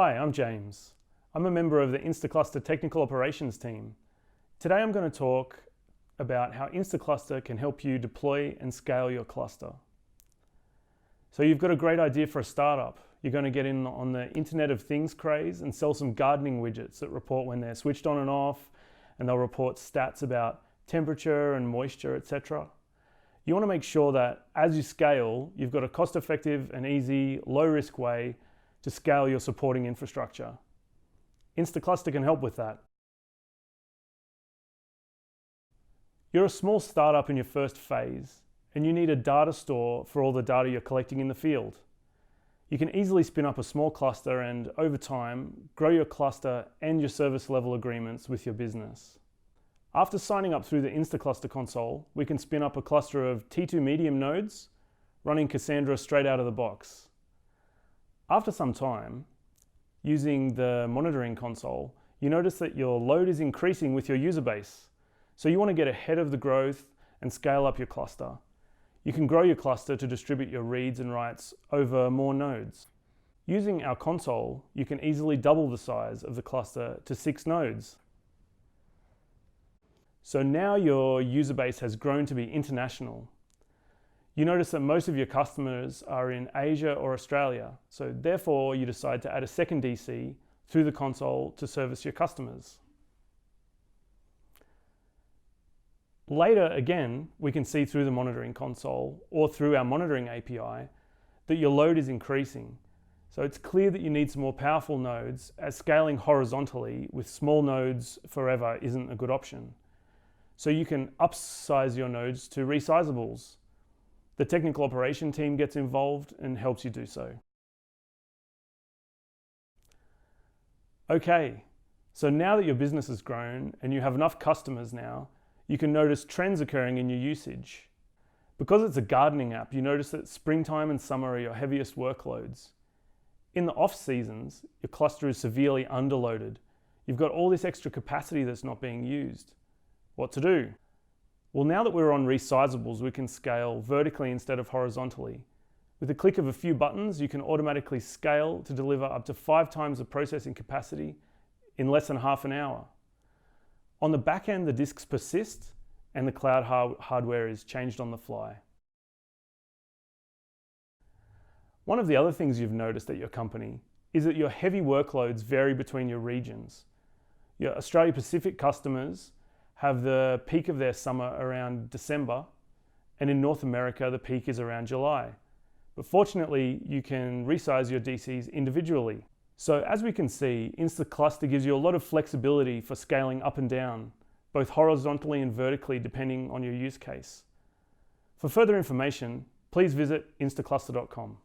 Hi, I'm James. I'm a member of the Instaclustr Technical Operations team. Today I'm going to talk about how Instaclustr can help you deploy and scale your cluster. So you've got a great idea for a startup. You're going to get in on the Internet of Things craze and sell some gardening widgets that report when they're switched on and off, and they'll report stats about temperature and moisture, etc. You want to make sure that as you scale, you've got a cost-effective and easy, low-risk way to scale your supporting infrastructure. Instaclustr can help with that. You're a small startup in your first phase, and you need a data store for all the data you're collecting in the field. You can easily spin up a small cluster and, over time, grow your cluster and your service level agreements with your business. After signing up through the Instaclustr console, we can spin up a cluster of T2 medium nodes running Cassandra straight out of the box. After some time, using the monitoring console, you notice that your load is increasing with your user base. So you want to get ahead of the growth and scale up your cluster. You can grow your cluster to distribute your reads and writes over more nodes. Using our console, you can easily double the size of the cluster to 6 nodes. So now your user base has grown to be international. You notice that most of your customers are in Asia or Australia, so therefore you decide to add a second DC through the console to service your customers. Later, again, we can see through the monitoring console or through our monitoring API that your load is increasing. So it's clear that you need some more powerful nodes, as scaling horizontally with small nodes forever isn't a good option. So you can upsize your nodes to resizables. The technical operation team gets involved and helps you do so. Okay, so now that your business has grown and you have enough customers now, you can notice trends occurring in your usage. Because it's a gardening app, you notice that springtime and summer are your heaviest workloads. In the off seasons, your cluster is severely underloaded. You've got all this extra capacity that's not being used. What to do? Well, now that we're on resizables, we can scale vertically instead of horizontally. With a click of a few buttons, you can automatically scale to deliver up to 5 times the processing capacity in less than half an hour. On the back end, the disks persist and the cloud hardware is changed on the fly. One of the other things you've noticed at your company is that your heavy workloads vary between your regions. Your Australia Pacific customers have the peak of their summer around December, and in North America, the peak is around July. But fortunately, you can resize your DCs individually. So as we can see, Instaclustr gives you a lot of flexibility for scaling up and down, both horizontally and vertically depending on your use case. For further information, please visit instaclustr.com.